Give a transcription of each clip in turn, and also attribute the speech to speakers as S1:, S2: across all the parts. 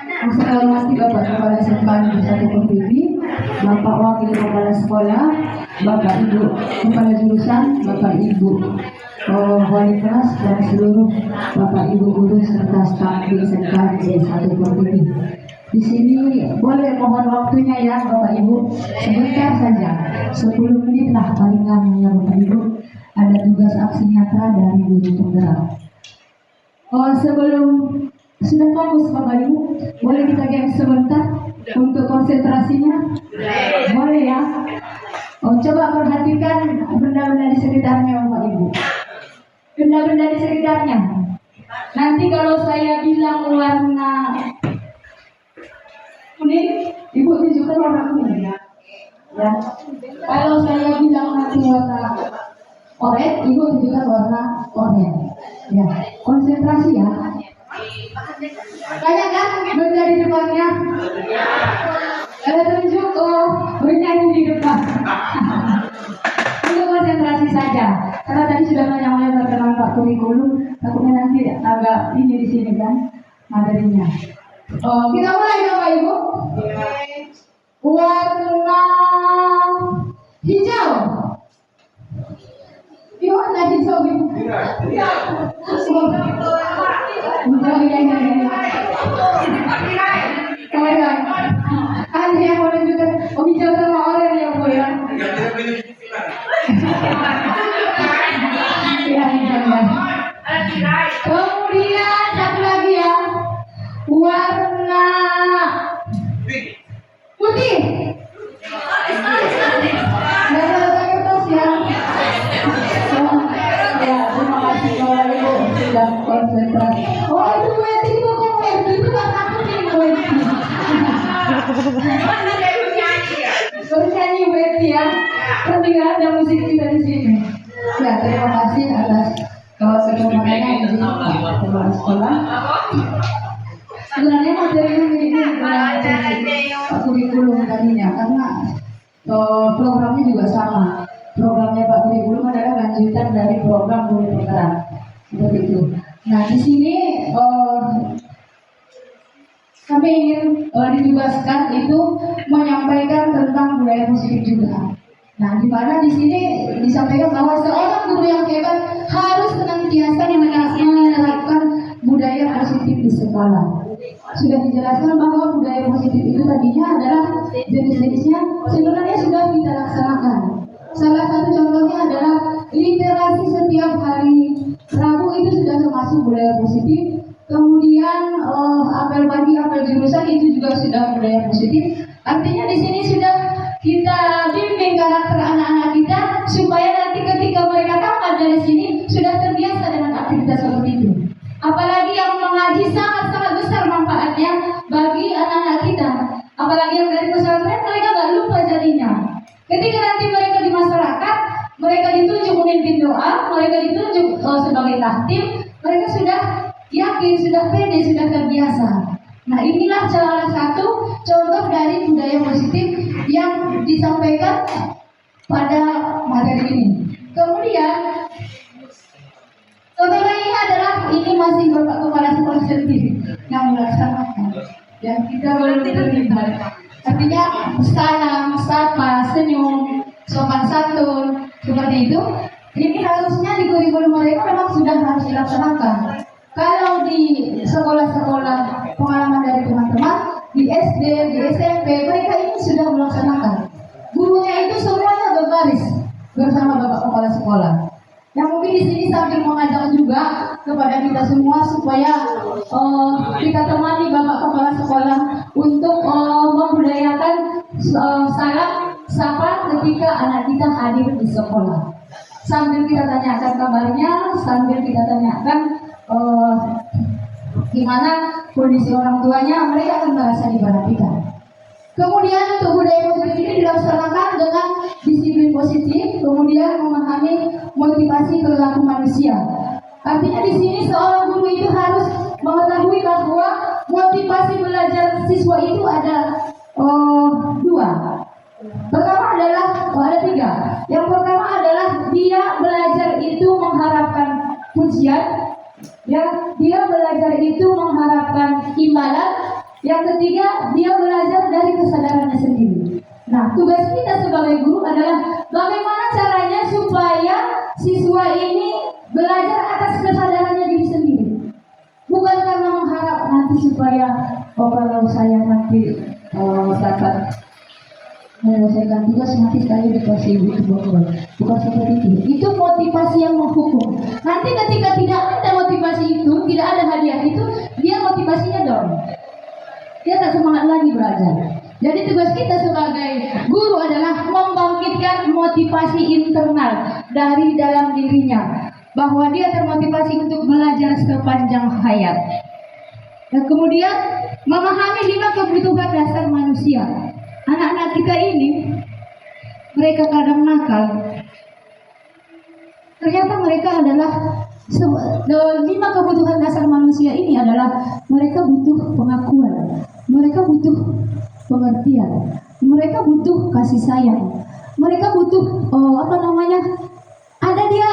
S1: Yang saya hormati Bapak Kepala Sekolah Satu Pertiwi, Bapak Wakil Kepala Sekolah, Bapak Ibu Kepala Jurusan, Bapak Ibu wali kelas dan seluruh Bapak Ibu guru serta staf di SMK Satu Pertiwi. Di sini boleh mohon waktunya ya Bapak Ibu, sebentar saja, 10 menit lah paling lama ya Bapak Ibu. Ada tugas aksi nyata dari guru penggerak. Sebelum sudah fokus Bapak Ibu, boleh kita game sebentar untuk konsentrasinya? Boleh ya? Coba perhatikan benda-benda di sekitarnya Bapak Ibu. Benda-benda di sekitarnya. Nanti kalau saya bilang warna kuning, Ibu tunjukkan warna kuning ya. Kalau saya bilang nanti warna oranye, Ibu tunjukkan warna oranye. Ya, konsentrasi ya. Banyak kan benda di depannya? Ada tunjuk bernyanyi di depan. Untuk konsentrasi saja. Karena tadi sudah banyak terkenal Pak kurikulum, takutnya nanti agak ini di sini kan materinya. Kita mulai Bapak Ibu. Warna hijau. Warna hijau Ibu. Hijau ya. Ada yang mau tunjukkan hijau sama oranye ya Bu ya. Kemudian satu lagi ya, warna putih. Kertas ya. Ya, terima kasih Bapak Ibu sudah konsentrasi. Itu weti itu kok weti itu kan aku nih weti. Bernyanyi weti ya. Ketika ada musik kita di sini. Ya, terima kasih atas kesempatannya di kepala sekolah. Sebenarnya materinya ini kurikulum tadinya karena programnya juga sama. Programnya Pak Kurikulum adalah lanjutan dari program guru penggerak seperti itu. Nah di sini kami ingin ditugaskan itu menyampaikan tentang budaya positif juga. Nah, di mana di sini disampaikan bahwa seorang guru yang hebat harus senantiasa menerapkan budaya positif di sekolah. Sudah dijelaskan bahwa budaya positif itu tadinya adalah jenis-jenisnya sebenarnya sudah kita laksanakan. Salah satu contohnya adalah literasi setiap hari Rabu itu sudah termasuk budaya positif. Kemudian apel pagi, apel jurusan itu juga sudah budaya positif. Artinya di sini sudah kita bimbing karakter anak-anak kita supaya nanti ketika mereka tamat dari sini sudah terbiasa dengan aktivitas seperti itu. Apalagi yang mengaji sangat-sangat besar manfaatnya bagi anak-anak kita. Apalagi yang dari pesantren mereka nggak lupa jadinya. Ketika nanti mereka di masyarakat, mereka ditunjuk memimpin doa, mereka ditunjuk sebagai tahtim, mereka sudah yakin, sudah pede, sudah terbiasa. Nah inilah salah satu contoh dari budaya positif yang disampaikan pada materi ini. Kemudian contoh lainnya adalah ini masih Bapak Kepala Sekolah sendiri yang melaksanakan. Yang kita belum terlibat. Artinya salam, sapa, senyum, sopan santun seperti itu. Ini harusnya di kurikulum mereka memang sudah harus dilaksanakan. Kalau di sekolah-sekolah pengalaman dari teman-teman di SD, di SMP, mereka ini sudah melaksanakan. Gurunya itu semuanya berbaris bersama Bapak Kepala Sekolah. Yang mungkin di sini sambil mengajak juga kepada kita semua supaya kita temani Bapak Kepala Sekolah untuk membudayakan salam sapa ketika anak kita hadir di sekolah. Sambil kita tanyakan kabarnya, sambil kita tanyakan gimana kondisi orang tuanya, mereka akan merasa diperhatikan. Kemudian untuk budaya positif ini dilaksanakan dengan disiplin positif, kemudian memahami motivasi perilaku manusia. Artinya di sini seorang guru itu harus mengetahui bahwa motivasi belajar siswa itu ada dua. Pertama adalah ada tiga. Yang pertama adalah dia belajar itu mengharapkan pujian. Ya, dia belajar itu mengharapkan imbalan. Yang ketiga, dia belajar dari kesadarannya sendiri. Nah, tugas kita sebagai guru adalah bagaimana caranya supaya siswa ini belajar atas kesadarannya diri sendiri. Bukan karena mengharap nanti supaya kalau saya nanti dapat menyelesaikan tugas nanti saya dikasih buku. Bukan seperti itu. Itu motivasi yang menghukum. Nanti ketika tidak ada motivasi itu, tidak ada hadiah itu, dia motivasinya down. Dia tak semangat lagi belajar. Jadi tugas kita sebagai guru adalah membangkitkan motivasi internal dari dalam dirinya, bahwa dia termotivasi untuk belajar sepanjang hayat. Dan kemudian memahami 5 kebutuhan dasar manusia. Anak-anak kita ini, mereka kadang nakal. Ternyata mereka adalah 5 kebutuhan dasar manusia ini adalah mereka butuh pengakuan, mereka butuh pengertian, mereka butuh kasih sayang, mereka butuh ada dia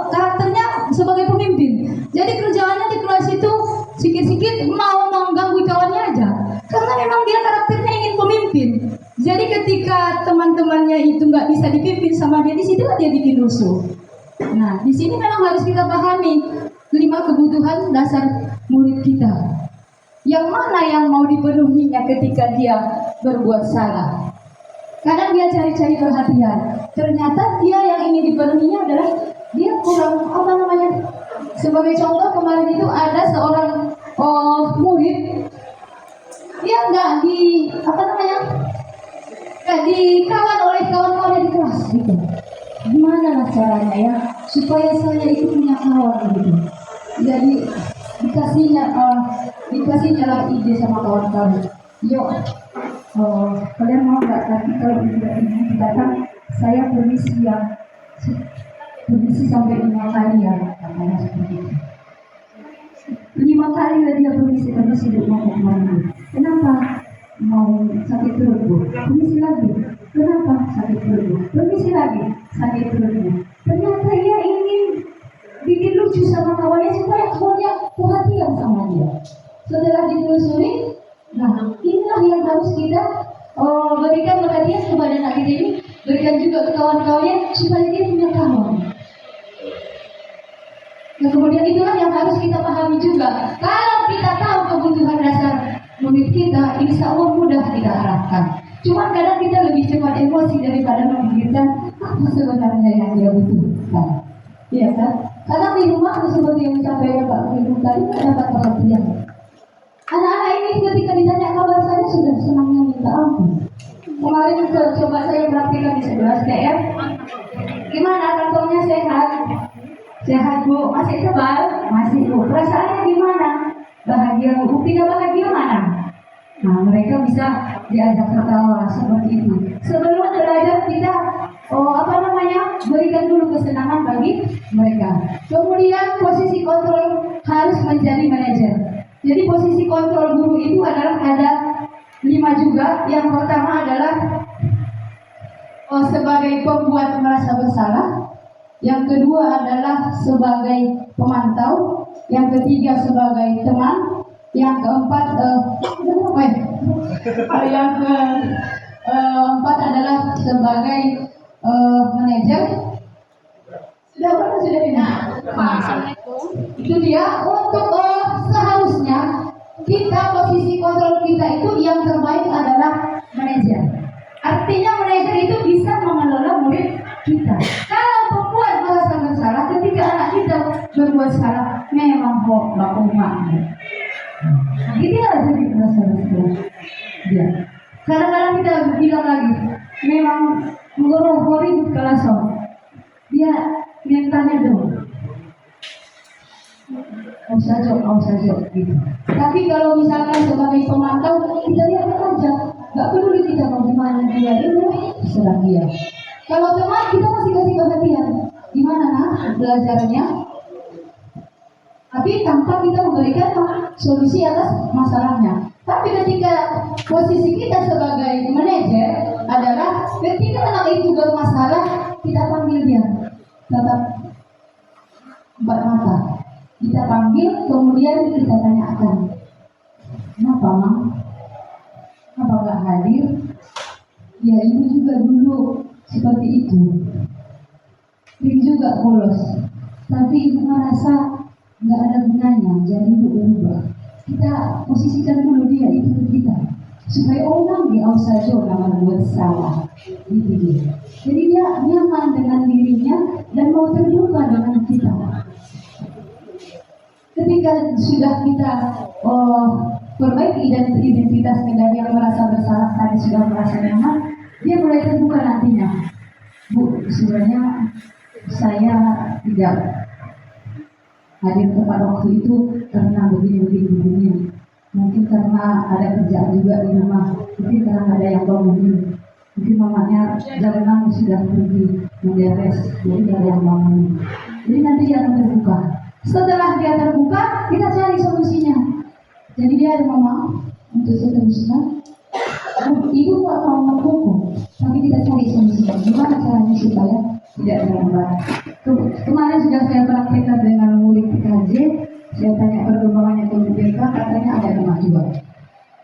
S1: karakternya sebagai pemimpin. Jadi kerjaannya di kelas itu sikit-sikit mau mengganggu kawannya aja, karena memang dia karakternya ingin pemimpin. Jadi ketika teman-temannya itu nggak bisa dipimpin sama dia, di situ dia bikin rusuh. Nah, di sini memang harus kita pahami 5 kebutuhan dasar murid kita. Yang mana yang mau dipenuhinya ketika dia berbuat salah? Kadang dia cari-cari perhatian. Ternyata dia yang ingin dipenuhinya adalah dia kurang Sebagai contoh kemarin itu ada seorang murid, dia nggak dikawan oleh kawan-kawannya di kelas gitu. Gimana lah caranya ya supaya saya itu punya kawan gitu. Jadi dikasihnya lah ide sama kawan-kawan. Yuk, kalian mau nggak nanti kalau ini datang saya permisi sampai 5 kali ya, katanya seperti itu. 5 kali lah dia permisi mau kemana? Kenapa? Mau sakit perut bu? Permisi lagi. Kenapa sakit perut bu? Permisi lagi sakit perut bu. Ternyata ia ingin bikin lucu sama kawannya supaya kawannya perhatian sama dia. Setelah ditelusuri, nah inilah yang harus kita berikan perhatian kepada anak kita ini, berikan juga ke kawan-kawannya supaya dia punya kawan. Nah, kemudian itulah yang harus kita pahami juga. Kalau kita tahu kebutuhan dasar murid kita, insya Allah mudah kita arahkan. Cuma kadang kita lebih cepat emosi daripada memikirkan apa sebenarnya yang dia butuhkan. Iya kan? Karena di rumah seperti yang disampaikan Pak Ibu tadi tidak dapat perhatian. Anak-anak ini ketika ditanya kabar saja sudah senangnya minta ampun. Kemarin coba saya praktikkan di 11 TM. Gimana kantongnya sehat? Sehat bu, masih tebal? Masih bu. Perasaannya gimana? Bahagia bu, tidak bahagia mana? Nah mereka bisa diajak tertawa seperti itu. Sebelum belajar kita berikan dulu kesenangan bagi mereka. Kemudian posisi kontrol harus menjadi manajer. Jadi posisi kontrol guru itu adalah ada 5 juga. Yang pertama adalah sebagai pembuat merasa bersalah. Yang kedua adalah sebagai pemantau. Yang ketiga sebagai teman. Yang keempat yang keempat adalah sebagai manajer. Sudah itu dia. Untuk seharusnya kita posisi kontrol kita itu yang terbaik adalah manajer. Artinya manajer itu bisa mengelola murid kita. Kalau pembuat merasa bersalah ketika anak kita berbuat salah, memang kok lakukan. Ini adalah jadi merasa bersalah. Ya. Kadang-kadang kita bilang lagi, memang menggorong-gori di kelas. Dia mintanya dong. Mau saja gitu. Tapi kalau misalkan sebagai pemantau, kita lihat aja. Gak peduli kita mau gimana dia itu, terserah dia. Kalau teman kita masih kasih perhatian, gimana belajarnya? Tapi tanpa kita memberikan solusi atas masalahnya. Tapi ketika posisi kita sebagai manajer adalah ketika anak itu bermasalah, kita panggil dia, tetap empat mata. Kita panggil, kemudian kita tanyakan. Kenapa, Mam? Apa nggak hadir? Ya, ibu juga dulu seperti itu. Ibu juga bolos. Tapi ibu merasa nggak ada gunanya, jadi ibu berubah. Kita posisikan dulu dia itu ke kita, supaya orang di saja nama buat salah. Gitu dia. Jadi dia nyaman dengan dirinya dan mau terbuka dengan kita. Ketika sudah kita perbaiki identitasnya dan yang merasa bersalah tadi sudah merasa nyaman, dia mulai terbuka nantinya. Bu, sebenarnya saya tidak hadir tepat waktu itu karena begini. Mungkin karena ada kerjaan juga di rumah, mungkin karena ada yang bangunin, mungkin mamanya jam 6 sudah pergi memberes, jadi tidak ada yang bangunin. Jadi nanti dia akan terbuka. Setelah dia terbuka, kita cari solusinya. Jadi dia ada mama untuk solusinya. Ibu nggak mau mendukung, tapi kita cari solusinya. Gimana caranya supaya tidak terlambat? Kemarin sudah saya praktekkan dengan murid PKJ. Saya tanya perkembangannya ke BPK, katanya ada kemajuan.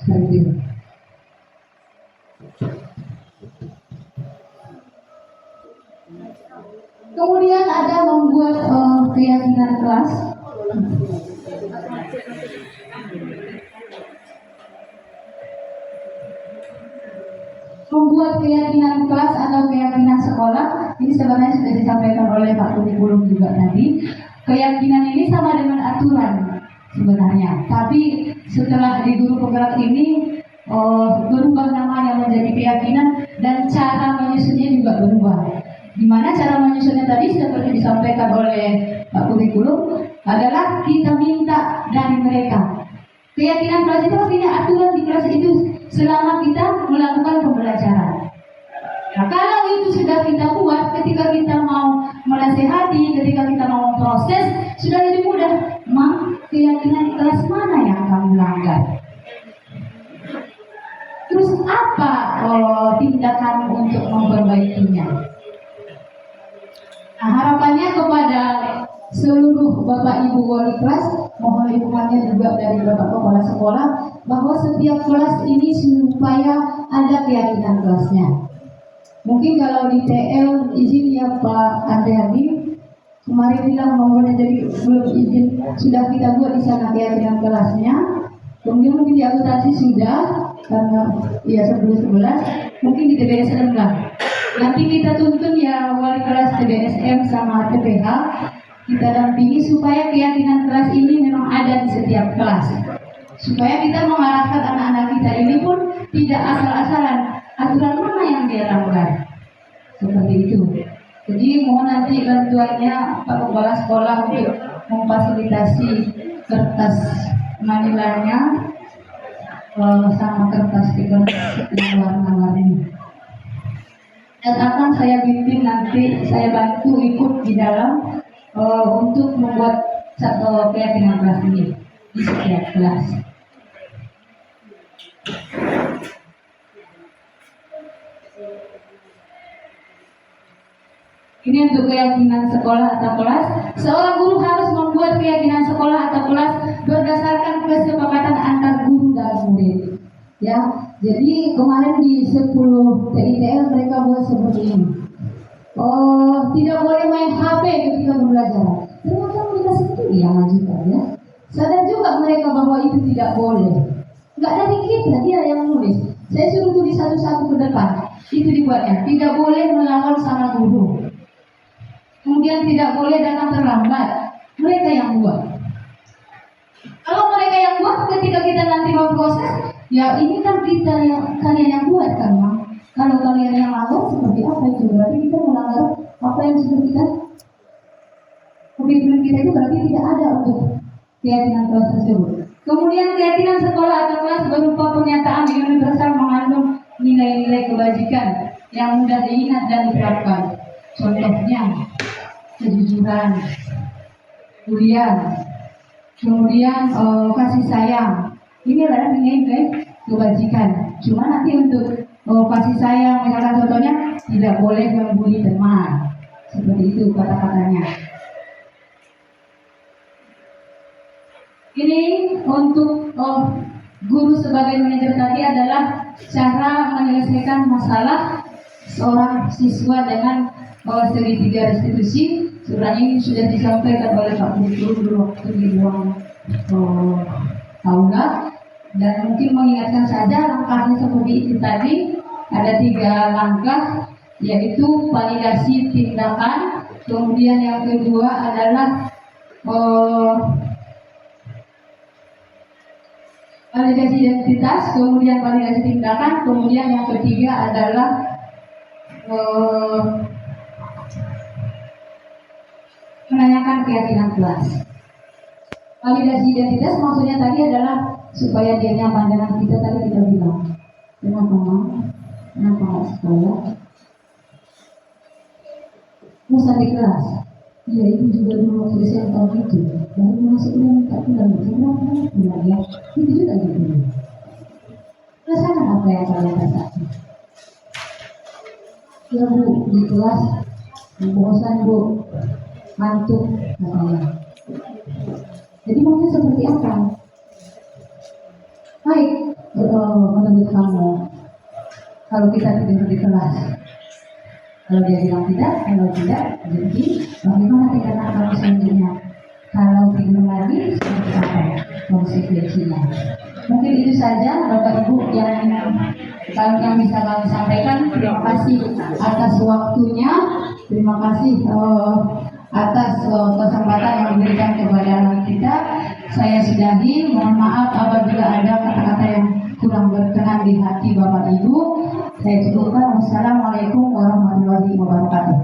S1: Seperti itu. Kemudian ada membuat keyakinan kelas. Membuat keyakinan kelas atau keyakinan sekolah, ini sebenarnya sudah disampaikan oleh Pak Kurikulum juga tadi. Keyakinan ini sama dengan aturan sebenarnya, tapi setelah di guru penggerak ini berubah namanya menjadi keyakinan dan cara menyusunnya juga berubah. Dimana cara menyusunnya tadi seperti disampaikan oleh Pak Kurikulum adalah kita minta dari mereka. Keyakinan kelas itu artinya aturan di kelas itu selama kita melakukan pembelajaran. Nah, kalau itu sudah kita buat, ketika kita mau menasehati, ketika kita mau proses, sudah lebih mudah. Mam, keyakinan kelas mana yang kamu langgar? Terus apa tindakan untuk memperbaikinya? Nah, harapannya kepada seluruh Bapak Ibu wali kelas, mohon dukungannya juga dari Bapak Kepala Sekolah, bahwa setiap kelas ini supaya ada keyakinan kelasnya. Mungkin kalau di TL izin ya Pak Andriani, kemarin bilang nomornya jadi belum izin, sudah kita buat di sana keyakinan kelasnya. Kemudian mungkin di akuntansi sudah, karena ya 10-11, mungkin di TBS rendah. Nanti kita tuntun ya wali kelas TBSM sama TPH, kita dampingi supaya keyakinan kelas ini memang ada di setiap kelas. Supaya kita mengarahkan anak-anak kita ini pun tidak asal-asalan. Aturan mana yang dia langgar? Seperti itu. Jadi mohon nanti bantuannya Pak Kepala Sekolah untuk memfasilitasi kertas manilanya sama kertas stiker yang warna-warni. Dan akan saya bimbing nanti, saya bantu ikut di dalam untuk membuat satu keyakinan kelas ini di setiap kelas. Ini untuk keyakinan sekolah atau kelas. Seorang guru harus membuat keyakinan sekolah atau kelas berdasarkan kesepakatan antar guru dan murid. Ya, jadi kemarin di 10 TITL mereka buat seperti ini. Tidak boleh main HP ketika belajar. Ternyata mereka sendiri yang ngajukan ya. Sadar juga mereka bahwa itu tidak boleh. Enggak dari kita, dia yang nulis. Saya suruh tulis satu-satu ke depan. Itu dibuatnya. Tidak boleh melawan sama guru. Kemudian tidak boleh datang terlambat. Mereka yang buat. Kalau mereka yang buat, ketika kita nanti mau proses, ya ini kan kita yang kalian yang buat kan, Mak. Kalau kalian yang melanggar seperti apa itu? Berarti kita melanggar apa yang sudah kita komitmen kita itu berarti tidak ada untuk keyakinan kelas tersebut. Kemudian keyakinan sekolah atau kelas berupa pernyataan universal mengandung nilai-nilai kebajikan yang mudah diingat dan diterapkan. Contohnya kejujuran, kemudian kasih sayang. Ini adalah nilai kebajikan. Cuma nanti untuk kasih sayang, misalkan contohnya tidak boleh membuli teman. Seperti itu kata-katanya. Ini untuk Guru sebagai manajer tadi adalah cara menyelesaikan masalah seorang siswa dengan segitiga restitusi. Sebenarnya ini sudah disampaikan oleh Pak Guru dulu waktu di ruang aula, dan mungkin mengingatkan saja langkahnya seperti itu tadi. Ada 3 langkah, yaitu validasi tindakan, kemudian yang kedua adalah validasi identitas, kemudian validasi tindakan, kemudian yang ketiga adalah menanyakan keyakinan kelas. Validasi identitas maksudnya tadi adalah supaya dia nyaman dengan kita. Tadi kita bilang, kenapa nggak sekolah? Bosan di kelas. Ya itu juga dulu waktu SMA gitu. Baru masuk udah minta pulang, pulang ya. Itu juga gitu. Rasakan apa yang kalian rasakan? Ya Bu, di kelas bosan Bu, ngantuk katanya. Jadi maunya seperti apa? Baik, menurut kamu, kalau kita tidur di kelas, kalau dia bilang tidak, kalau tidak, jadi bagaimana tindakan kamu selanjutnya? Kalau tidur lagi, seperti apa konsekuensinya? Mungkin itu saja Bapak Ibu yang bisa kami sampaikan. Terima kasih atas waktunya, terima kasih atas kesempatan yang diberikan kepada kita. Saya sudahi, mohon maaf apabila ada kata-kata yang kurang berkenan di hati Bapak Ibu. Saya cukupkan. Wassalamualaikum warahmatullahi wabarakatuh.